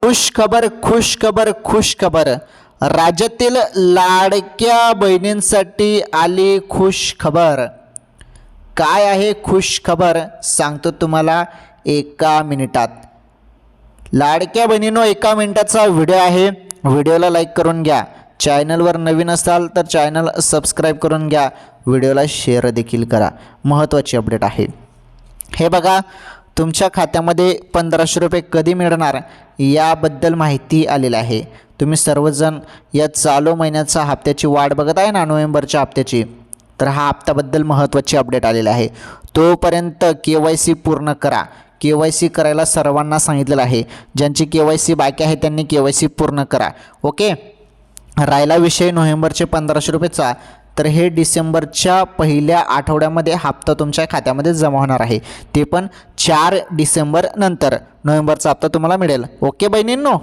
खुश खबर राज्यातील लाडक्या बहिणींसाठी आली खुश खबर। काय आहे खुश खबर सांगतो तुम्हाला एका मिनिटात। लाडक्या बहिणींनो, एका मिनिटाचा व्हिडिओ आहे, व्हिडिओला लाईक करून घ्या। चॅनलवर नवीन असाल तर चॅनल सबस्क्राईब करून घ्या, व्हिडिओला शेअर देखील करा। महत्त्वाची अपडेट आहे हे बघा, तुमच्या खात्यामध्ये 1500 रुपये कधी मिळणार याबद्दल माहिती आलेली आहे। तुम्ही सर्वजण या चालू महिन्याचा हप्त्याची वाट बघत आहे ना, नोव्हेंबरच्या हप्त्याची, तर हा हप्त्याबद्दल महत्त्वाची अपडेट आलेली आहे। तोपर्यंत KYC पूर्ण करा। KYC करायला सर्वांना सांगितलेलं आहे। ज्यांची KYC बाकी आहे त्यांनी KYC पूर्ण करा। ओके, राहिला विषय नोव्हेंबरचे 1500 रुपयेचा, तर हे डिसेंबरच्या पहिल्या आठवड्यामध्ये हप्ता तुमच्या खात्यामध्ये जमा होणार आहे। ते पण 4 डिसेंबर नंतर नोव्हेंबरचा हप्ता तुम्हाला मिळेल। ओके बहिणींनो।